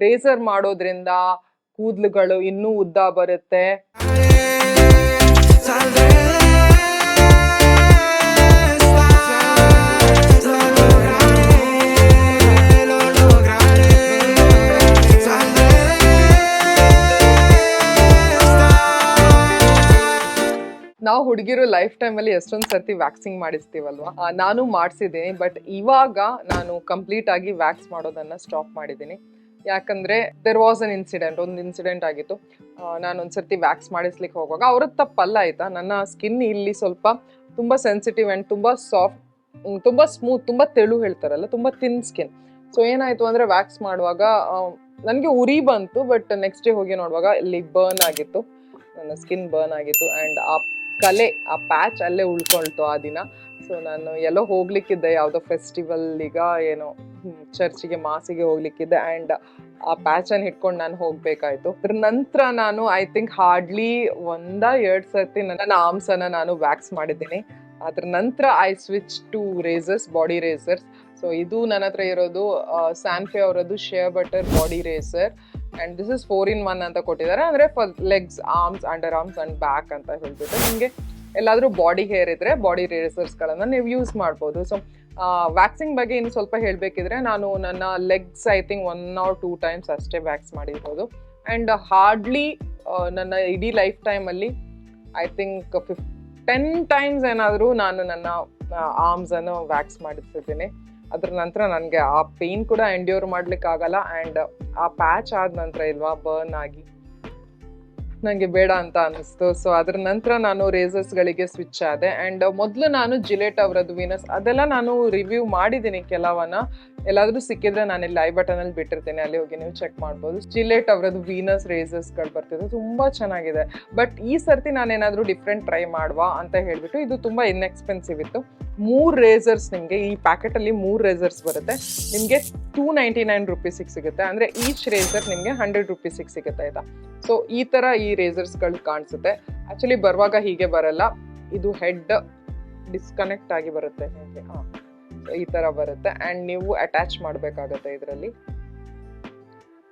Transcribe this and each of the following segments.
Racer ಮಾಡೋದ್ರಿಂದ ಕೂದಲುಗಳು ಇನ್ನೂ ಉದ್ದ ಬರುತ್ತೆ. ನಾವು ಹುಡುಗಿರು ಲೈಫ್ ಟೈಮಲ್ಲಿ ಎಷ್ಟೊಂದು ಸರ್ತಿ ವ್ಯಾಕ್ಸಿಂಗ್ ಮಾಡಿಸ್ತೀವಲ್ವಾ, ನಾನು ಮಾಡಿಸಿದ್ದೀನಿ. ಬಟ್ ಇವಾಗ ನಾನು ಕಂಪ್ಲೀಟ್ ಆಗಿ ವ್ಯಾಕ್ಸ್ ಮಾಡೋದನ್ನ ಸ್ಟಾಪ್ ಮಾಡಿದ್ದೀನಿ. ಯಾಕಂದ್ರೆ ದೇರ್ ವಾಸ್ ಅನ್ ಇನ್ಸಿಡೆಂಟ್, ಒಂದು ಇನ್ಸಿಡೆಂಟ್ ಆಗಿತ್ತು. ನಾನು ಒಂದ್ಸರ್ತಿ ವ್ಯಾಕ್ಸ್ ಮಾಡಿಸ್ಲಿಕ್ಕೆ ಹೋಗುವಾಗ ಅವ್ರದ್ದು ತಪ್ಪಲ್ಲ ಆಯ್ತಾ, ನನ್ನ ಸ್ಕಿನ್ ಇಲ್ಲಿ ಸ್ವಲ್ಪ ತುಂಬಾ ಸೆನ್ಸಿಟಿವ್ ಆ್ಯಂಡ್ ತುಂಬಾ ಸಾಫ್ಟ್, ತುಂಬಾ ಸ್ಮೂತ್, ತುಂಬಾ ತೆಳು ಹೇಳ್ತಾರಲ್ಲ, ತುಂಬಾ ಥಿನ್ ಸ್ಕಿನ್. ಸೊ ಏನಾಯ್ತು ಅಂದ್ರೆ ವ್ಯಾಕ್ಸ್ ಮಾಡುವಾಗ ನನಗೆ ಉರಿ ಬಂತು. ಬಟ್ ನೆಕ್ಸ್ಟ್ ಡೇ ಹೋಗಿ ನೋಡುವಾಗ ಇಲ್ಲಿ ಬರ್ನ್ ಆಗಿತ್ತು, ನನ್ನ ಸ್ಕಿನ್ ಬರ್ನ್ ಆಗಿತ್ತು. ಆ್ಯಂಡ್ ಆ ಕಲೆ, ಆ ಪ್ಯಾಚ್ ಅಲ್ಲೇ ಉಳ್ಕೊಳ್ತು ಆ ದಿನ. ಸೊ ನಾನು ಎಲ್ಲೋ ಹೋಗ್ಲಿಕ್ಕಿದ್ದೆ, ಯಾವುದೋ ಫೆಸ್ಟಿವಲ್, ಈಗ ಏನೋ ಚರ್ಚಿಗೆ ಮಾಸಿಗೆ ಹೋಗ್ಲಿಕ್ಕಿದ್ದೆ. ಆ್ಯಂಡ್ ಆ ಪ್ಯಾಚನ್ನು ಹಿಡ್ಕೊಂಡು ನಾನು ಹೋಗ್ಬೇಕಾಯ್ತು. ಅದ್ರ ನಂತರ ನಾನು ಐ ಥಿಂಕ್ ಹಾರ್ಡ್ಲಿ 1-2 ಸರ್ತಿ ನನ್ನ ಆರ್ಮ್ಸನ್ನು ನಾನು ವ್ಯಾಕ್ಸ್ ಮಾಡಿದ್ದೀನಿ. ಅದ್ರ ನಂತರ I switch to razors, body razors. So ಇದು ನನ್ನ ಹತ್ರ ಇರೋದು ಸ್ಯಾನ್ಫೆ ಅವರದ್ದು shea butter body razor. And this is 4-in-1 ಅಂತ ಕೊಟ್ಟಿದ್ದಾರೆ. ಅಂದರೆ for legs, arms, under arms and back ಅಂತ ಹೇಳ್ಬಿಟ್ಟು ನಿಮಗೆ ಎಲ್ಲಾದರೂ ಬಾಡಿ ಹೇರ್ ಇದ್ದರೆ ಬಾಡಿ ರೇಸರ್ಸ್ಗಳನ್ನು ನೀವು ಯೂಸ್ ಮಾಡ್ಬೋದು. ಸೊ ವ್ಯಾಕ್ಸಿಂಗ್ ಬಗ್ಗೆ ಇನ್ನು ಸ್ವಲ್ಪ ಹೇಳಬೇಕಿದ್ರೆ, ನಾನು ನನ್ನ legs I think 1 or 2 times ಅಷ್ಟೇ ವ್ಯಾಕ್ಸ್ ಮಾಡಿರ್ಬೋದು. ಆ್ಯಂಡ್ ಹಾರ್ಡ್ಲಿ ನನ್ನ ಇಡೀ ಲೈಫ್ ಟೈಮಲ್ಲಿ ಐ ಥಿಂಕ್ 10 ಟೈಮ್ಸ್ ಏನಾದರೂ ನಾನು ನನ್ನ ಆರ್ಮ್ಸನ್ನು ವ್ಯಾಕ್ಸ್ ಮಾಡಿರ್ತಿದ್ದೀನಿ. ಅದ್ರ ನಂತರ ನನಗೆ ಆ ಪೇಯ್ನ್ ಕೂಡ ಎಂಡ್ಯೂರ್ ಮಾಡ್ಲಿಕ್ಕೆ ಆಗಲ್ಲ. ಆ್ಯಂಡ್ ಆ ಪ್ಯಾಚ್ ಆದ ನಂತರ ಇಲ್ವಾ ಬರ್ನ್ ಆಗಿ ನನಗೆ ಬೇಡ ಅಂತ ಅನ್ನಿಸ್ತು. ಸೊ ಅದ್ರ ನಂತರ ನಾನು ರೇಸರ್ಸ್ಗಳಿಗೆ ಸ್ವಿಚ್ ಆದೆ. ಆ್ಯಂಡ್ ಮೊದಲು ನಾನು ಜಿಲೆಟ್ ಅವರದ್ದು ವೀನಸ್, ಅದೆಲ್ಲ ನಾನು ರಿವ್ಯೂ ಮಾಡಿದ್ದೀನಿ ಕೆಲವನ್ನ. ಎಲ್ಲಾದರೂ ಸಿಕ್ಕಿದ್ರೆ ನಾನು ಇಲ್ಲಿ ಐ ಬಟನಲ್ಲಿ ಬಿಟ್ಟಿರ್ತೀನಿ, ಅಲ್ಲಿ ಹೋಗಿ ನೀವು ಚೆಕ್ ಮಾಡ್ಬೋದು. ಜಿಲೆಟ್ ಅವರದ್ದು ವೀನಸ್ ರೇಸರ್ಸ್ಗಳು ಬರ್ತಿದೆ, ತುಂಬ ಚೆನ್ನಾಗಿದೆ. ಬಟ್ ಈ ಸರ್ತಿ ನಾನೇನಾದರೂ ಡಿಫ್ರೆಂಟ್ ಟ್ರೈ ಮಾಡುವ ಅಂತ ಹೇಳಿಬಿಟ್ಟು, ಇದು ತುಂಬ ಇನ್ಎಕ್ಸ್ಪೆನ್ಸಿವ್ ಇತ್ತು. 3 ರೇಸರ್ಸ್ ನಿಮಗೆ ಈ ಪ್ಯಾಕೆಟಲ್ಲಿ 3 ರೇಸರ್ಸ್ ಬರುತ್ತೆ. ನಿಮಗೆ 299 ರುಪೀಸಿಗೆ ಸಿಗುತ್ತೆ. ಅಂದರೆ ಈಚ್ ರೇಸರ್ ನಿಮಗೆ 100 ರುಪೀಸಿಗೆ ಸಿಗುತ್ತೆ ಆಯಿತಾ. ಸೊ ಈ ಥರ ಈ ರೇಸರ್ಸ್ಗಳು ಕಾಣಿಸುತ್ತೆ. ಆ್ಯಕ್ಚುಲಿ ಬರುವಾಗ ಹೀಗೆ ಬರಲ್ಲ, ಇದು ಹೆಡ್ ಡಿಸ್ಕನೆಕ್ಟ್ ಆಗಿ ಬರುತ್ತೆ ನಿಮಗೆ. ಈ ಥರ ಬರುತ್ತೆ. ಆ್ಯಂಡ್ ನೀವು ಅಟ್ಯಾಚ್ ಮಾಡಬೇಕಾಗತ್ತೆ ಇದರಲ್ಲಿ.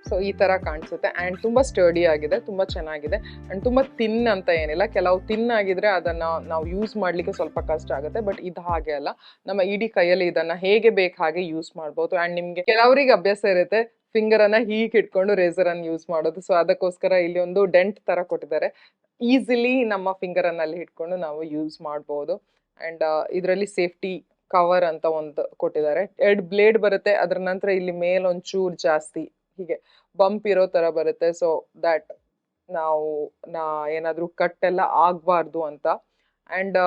ಸೊ ಈ ಥರ ಕಾಣಿಸುತ್ತೆ. ಆ್ಯಂಡ್ ತುಂಬ ಸ್ಟರ್ಡಿ ಆಗಿದೆ, ತುಂಬ ಚೆನ್ನಾಗಿದೆ. ಆ್ಯಂಡ್ ತುಂಬ ತಿನ್ ಅಂತ ಏನಿಲ್ಲ. ಕೆಲವು ತಿನ್ ಆಗಿದ್ರೆ ಅದನ್ನು ನಾವು ಯೂಸ್ ಮಾಡಲಿಕ್ಕೆ ಸ್ವಲ್ಪ ಕಷ್ಟ ಆಗುತ್ತೆ. ಬಟ್ ಇದು ಹಾಗೆ ಅಲ್ಲ, ನಮ್ಮ ಇಡೀ ಕೈಯಲ್ಲಿ ಇದನ್ನು ಹೇಗೆ ಬೇಕು ಹಾಗೆ ಯೂಸ್ ಮಾಡ್ಬೋದು. ಆ್ಯಂಡ್ ನಿಮಗೆ ಕೆಲವರಿಗೆ ಅಭ್ಯಾಸ ಇರುತ್ತೆ ಫಿಂಗರನ್ನು ಹೀಗೆ ಇಟ್ಕೊಂಡು ರೇಸರನ್ನು ಯೂಸ್ ಮಾಡೋದು. ಸೊ ಅದಕ್ಕೋಸ್ಕರ ಇಲ್ಲಿ ಒಂದು ಡೆಂಟ್ ಥರ ಕೊಟ್ಟಿದ್ದಾರೆ. ಈಸಿಲಿ ನಮ್ಮ ಫಿಂಗರನ್ನು ಅಲ್ಲಿ ಇಟ್ಕೊಂಡು ನಾವು ಯೂಸ್ ಮಾಡ್ಬೋದು. ಆ್ಯಂಡ್ ಇದರಲ್ಲಿ ಸೇಫ್ಟಿ ಕವರ್ ಅಂತ ಒಂದು ಕೊಟ್ಟಿದ್ದಾರೆ. 2 ಬ್ಲೇಡ್ ಬರುತ್ತೆ. ಅದರ ನಂತರ ಇಲ್ಲಿ ಮೇಲೊಂಚೂರು ಜಾಸ್ತಿ ಹೀಗೆ ಬಂಪ್ ಇರೋ ಥರ ಬರುತ್ತೆ. ಸೊ ದ್ಯಾಟ್ ನಾವು ಏನಾದರೂ ಕಟ್ ಎಲ್ಲ ಆಗಬಾರ್ದು ಅಂತ. ಆ್ಯಂಡ್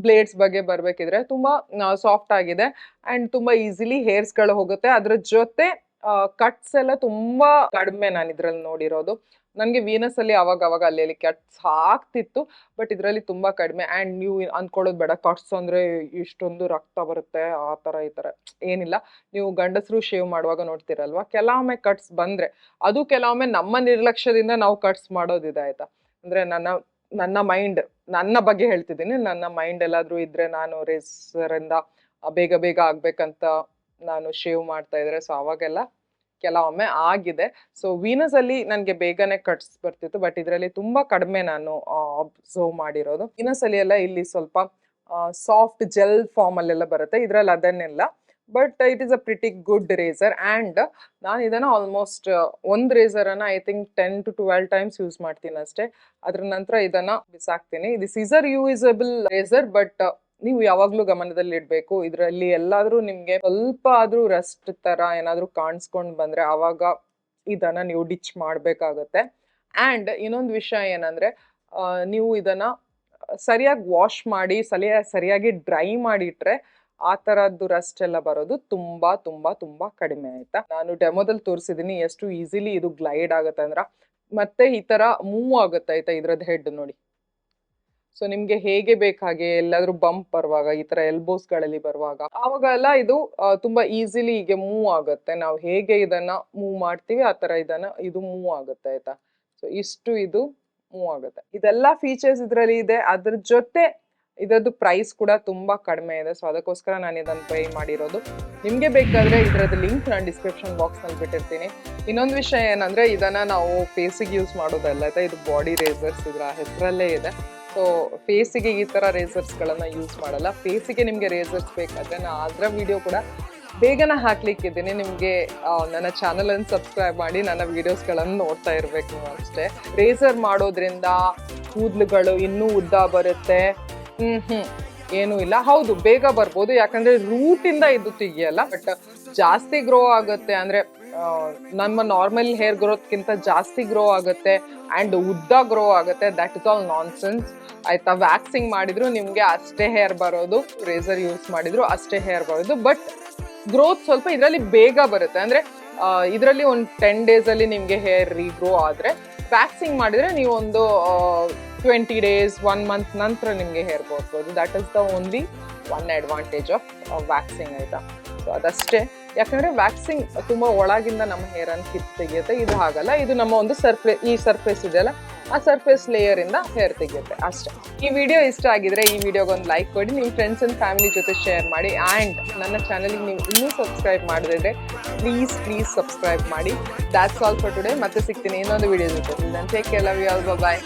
ಬ್ಲೇಡ್ಸ್ ಬಗ್ಗೆ ಬರಬೇಕಿದ್ರೆ ತುಂಬ ಸಾಫ್ಟ್ ಆಗಿದೆ. ಆ್ಯಂಡ್ ತುಂಬ ಈಸಿಲಿ ಹೇರ್ಸ್ಗಳು ಹೋಗುತ್ತೆ. ಅದ್ರ ಜೊತೆ ಕಟ್ಸ್ ಎಲ್ಲ ತುಂಬ ಕಡಿಮೆ ನಾನು ಇದರಲ್ಲಿ ನೋಡಿರೋದು. ನನಗೆ ವೀನಸಲ್ಲಿ ಅವಾಗ ಅಲ್ಲಿ ಕಟ್ಸ್ ಆಗ್ತಿತ್ತು, ಬಟ್ ಇದರಲ್ಲಿ ತುಂಬ ಕಡಿಮೆ. ಆ್ಯಂಡ್ ನೀವು ಅಂದ್ಕೊಳ್ಳೋದು ಬೇಡ, ಕಟ್ಸ್ ಅಂದರೆ ಇಷ್ಟೊಂದು ರಕ್ತ ಬರುತ್ತೆ ಆ ಥರ ಈ ಥರ ಏನಿಲ್ಲ. ನೀವು ಗಂಡಸರು ಶೇವ್ ಮಾಡುವಾಗ ನೋಡ್ತಿರಲ್ವ, ಕೆಲವೊಮ್ಮೆ ಕಟ್ಸ್ ಬಂದರೆ ಅದು ಕೆಲವೊಮ್ಮೆ ನಮ್ಮ ನಿರ್ಲಕ್ಷ್ಯದಿಂದ ನಾವು ಕಟ್ಸ್ ಮಾಡೋದಿದೆ ಆಯಿತಾ. ಅಂದರೆ ನನ್ನ ಮೈಂಡ್, ನನ್ನ ಬಗ್ಗೆ ಹೇಳ್ತಿದ್ದೀನಿ. ನನ್ನ ಮೈಂಡ್ ಎಲ್ಲಾದರೂ ಇದ್ದರೆ ನಾನು ರೇಸರಿಂದ ಬೇಗ ಆಗ್ಬೇಕಂತ ನಾನು ಶೇವ್ ಮಾಡ್ತಾ ಇದ್ರೆ, ಸೊ ಅವಾಗೆಲ್ಲ ಕೆಲವೊಮ್ಮೆ ಆಗಿದೆ. ಸೊ ವೀನಸಲ್ಲಿ ನನಗೆ ಬೇಗನೆ ಕಟ್ಸ್ ಬರ್ತಿತ್ತು, ಬಟ್ ಇದರಲ್ಲಿ ತುಂಬ ಕಡಿಮೆ ನಾನು ಅಬ್ಸರ್ವ್ ಮಾಡಿರೋದು. ವೀನಸಲ್ಲಿ ಎಲ್ಲ ಇಲ್ಲಿ ಸ್ವಲ್ಪ ಸಾಫ್ಟ್ ಜೆಲ್ ಫಾರ್ಮಲ್ಲೆಲ್ಲ ಬರುತ್ತೆ, ಇದರಲ್ಲಿ ಅದನ್ನೆಲ್ಲ. But it is a pretty good razor. And ನಾನು ಇದನ್ನು ಆಲ್ಮೋಸ್ಟ್ ಒಂದು ರೇಸರನ್ನು I think 10 to 12 times use ಮಾಡ್ತೀನಿ ಅಷ್ಟೇ. ಅದ್ರ ನಂತರ ಇದನ್ನು ಬಿಸಾಕ್ತೀನಿ. ಇದು ಸೀಸರ್ ಯೂಸಬಲ್ ರೇಸರ್, ಬಟ್ ನೀವು ಯಾವಾಗಲೂ ಗಮನದಲ್ಲಿ ಇಡಬೇಕು, ಇದರಲ್ಲಿ ಎಲ್ಲಾದರೂ ನಿಮಗೆ ಸ್ವಲ್ಪ ಆದರೂ ರಸ್ಟ್ ಥರ ಏನಾದರೂ ಕಾಣಿಸ್ಕೊಂಡು ಬಂದರೆ ಆವಾಗ ಇದನ್ನು ನೀವು ಡಿಚ್ ಮಾಡಬೇಕಾಗತ್ತೆ. ಆ್ಯಂಡ್ ಇನ್ನೊಂದು ವಿಷಯ ಏನಂದರೆ, ನೀವು ಇದನ್ನು ಸರಿಯಾಗಿ ವಾಶ್ ಮಾಡಿ ಸರಿಯಾಗಿ ಡ್ರೈ ಮಾಡಿಟ್ರೆ ಆ ಥರದ್ದು ರಸ್ಟ್ ಎಲ್ಲ ಬರೋದು ತುಂಬ ಕಡಿಮೆ ಆಯಿತಾ. ನಾನು ಡೆಮೋದಲ್ಲಿ ತೋರಿಸಿದ್ದೀನಿ ಎಷ್ಟು ಈಸಿಲಿ ಇದು ಗ್ಲೈಡ್ ಆಗುತ್ತೆ ಅಂದ್ರೆ. ಮತ್ತೆ ಈ ಥರ ಮೂವ್ ಆಗುತ್ತೆ ಆಯಿತಾ ಇದರದ್ದು ಹೆಡ್ ನೋಡಿ. ಸೊ ನಿಮಗೆ ಹೇಗೆ ಬೇಕಾಗೆ ಎಲ್ಲಾದರೂ ಬಂಪ್ ಬರುವಾಗ, ಈ ಥರ ಎಲ್ಬೋಸ್ಗಳಲ್ಲಿ ಬರುವಾಗ ಆವಾಗೆಲ್ಲ ಇದು ತುಂಬ ಈಸಿಲಿ ಹೀಗೆ ಮೂವ್ ಆಗುತ್ತೆ. ನಾವು ಹೇಗೆ ಇದನ್ನು ಮೂವ್ ಮಾಡ್ತೀವಿ ಆ ಥರ ಇದು ಮೂವ್ ಆಗುತ್ತೆ ಆಯಿತಾ. ಸೊ ಇಷ್ಟು ಇದು ಮೂವ್ ಆಗುತ್ತೆ. ಇದೆಲ್ಲ ಫೀಚರ್ಸ್ ಇದರಲ್ಲಿ ಇದೆ. ಅದ್ರ ಜೊತೆ ಇದರದ್ದು ಪ್ರೈಸ್ ಕೂಡ ತುಂಬಾ ಕಡಿಮೆ ಇದೆ. ಸೊ ಅದಕ್ಕೋಸ್ಕರ ನಾನು ಇದನ್ನು ಪೇ ಮಾಡಿರೋದು. ನಿಮಗೆ ಬೇಕಾದ್ರೆ ಇದರದ್ದು ಲಿಂಕ್ ನಾನು ಡಿಸ್ಕ್ರಿಪ್ಷನ್ ಬಾಕ್ಸ್ನಲ್ಲಿ ಬಿಟ್ಟಿರ್ತೀನಿ. ಇನ್ನೊಂದು ವಿಷಯ ಏನಂದ್ರೆ ಇದನ್ನ ನಾವು ಫೇಸಿಗೆ ಯೂಸ್ ಮಾಡೋದಲ್ಲ ಆಯ್ತಾ, ಇದು ಬಾಡಿ ರೇಸರ್ಸ್ ಇದರ ಹೆಸರಲ್ಲೇ ಇದೆ. ಸೊ ಫೇಸಿಗೆ ಈ ಥರ ರೇಸರ್ಸ್ಗಳನ್ನು ಯೂಸ್ ಮಾಡಲ್ಲ. ಫೇಸಿಗೆ ನಿಮಗೆ ರೇಸರ್ಸ್ ಬೇಕಾದರೆ ನಾನು ಅದರ ವಿಡಿಯೋ ಕೂಡ ಬೇಗನೆ ಹಾಕ್ಲಿಕ್ಕಿದ್ದೀನಿ. ನಿಮಗೆ ನನ್ನ ಚಾನಲನ್ನು ಸಬ್ಸ್ಕ್ರೈಬ್ ಮಾಡಿ ನನ್ನ ವೀಡಿಯೋಸ್ಗಳನ್ನು ನೋಡ್ತಾ ಇರಬೇಕು ನೀವು ಅಷ್ಟೇ. ರೇಸರ್ ಮಾಡೋದ್ರಿಂದ ಕೂದಲುಗಳು ಇನ್ನೂ ಉದ್ದ ಬರುತ್ತೆ ಏನೂ ಇಲ್ಲ. ಹೌದು ಬೇಗ ಬರ್ಬೋದು, ಯಾಕಂದರೆ ರೂಟಿಂದ ಇದು ತೆಗಿಯಲ್ಲ, ಬಟ್ ಜಾಸ್ತಿ ಗ್ರೋ ಆಗುತ್ತೆ. ಅಂದರೆ ನಮ್ಮ ನಾರ್ಮಲ್ ಹೇರ್ ಗ್ರೋತ್ಗಿಂತ ಜಾಸ್ತಿ ಗ್ರೋ ಆಗುತ್ತೆ ಆ್ಯಂಡ್ ಉದ್ದ ಗ್ರೋ ಆಗುತ್ತೆ. That is all non sense ಆಯಿತಾ. ವ್ಯಾಕ್ಸಿಂಗ್ ಮಾಡಿದ್ರು ನಿಮಗೆ ಅಷ್ಟೇ ಹೇರ್ ಬರೋದು, ರೇಸರ್ ಯೂಸ್ ಮಾಡಿದ್ರು ಅಷ್ಟೇ ಹೇರ್ ಬರೋದು. ಬಟ್ ಗ್ರೋತ್ ಸ್ವಲ್ಪ ಇದರಲ್ಲಿ ಬೇಗ ಬರುತ್ತೆ. ಅಂದರೆ ಇದರಲ್ಲಿ ಒಂದು 10 ಡೇಸಲ್ಲಿ ನಿಮಗೆ ಹೇರ್ ರೀಗ್ರೋ ಆದರೆ, ವ್ಯಾಕ್ಸಿಂಗ್ ಮಾಡಿದರೆ ನೀವು ಒಂದು 20 ಡೇಸ್ 1 ಮಂತ್ ನಂತರ ನಿಮಗೆ ಹೇರ್ ಬರ್ಬೋದು. That is the only one advantage of waxing ಆಯಿತಾ. ಸೊ ಅದಷ್ಟೇ. ಯಾಕಂದರೆ ವ್ಯಾಕ್ಸಿಂಗ್ ತುಂಬ ಒಳಗಿಂದ ನಮ್ಮ ಹೇರನ್ನು ಕಿತ್ತು ತೆಗೆಯುತ್ತೆ, ಇದು ಹಾಗಲ್ಲ. ಇದು ನಮ್ಮ ಒಂದು ಸರ್ಫೇಸ್ ಇದೆಯಲ್ಲ, ಆ ಸರ್ಫೇಸ್ ಲೇಯರಿಂದ ಹೇರ್ ತೆಗೆಯುತ್ತೆ ಅಷ್ಟೇ. ಈ ವಿಡಿಯೋ ಇಷ್ಟ ಆಗಿದ್ರೆ ಈ ವಿಡಿಯೋಗೊಂದು ಲೈಕ್ ಕೊಡಿ, ನಿಮ್ಮ ಫ್ರೆಂಡ್ಸ್ ಆ್ಯಂಡ್ ಫ್ಯಾಮಿಲಿ ಜೊತೆ ಶೇರ್ ಮಾಡಿ. ಆ್ಯಂಡ್ ನನ್ನ ಚಾನಲ್ಗೆ ನೀವು ಇನ್ನೂ ಸಬ್ಸ್ಕ್ರೈಬ್ ಮಾಡದಿದ್ರೆ ಪ್ಲೀಸ್ ಸಬ್ಸ್ಕ್ರೈಬ್ ಮಾಡಿ. That's all for today. ಮತ್ತೆ ಸಿಗ್ತೀನಿ ಇನ್ನೊಂದು ವಿಡಿಯೋ ಜೊತೆ. Take care, love you all, bye.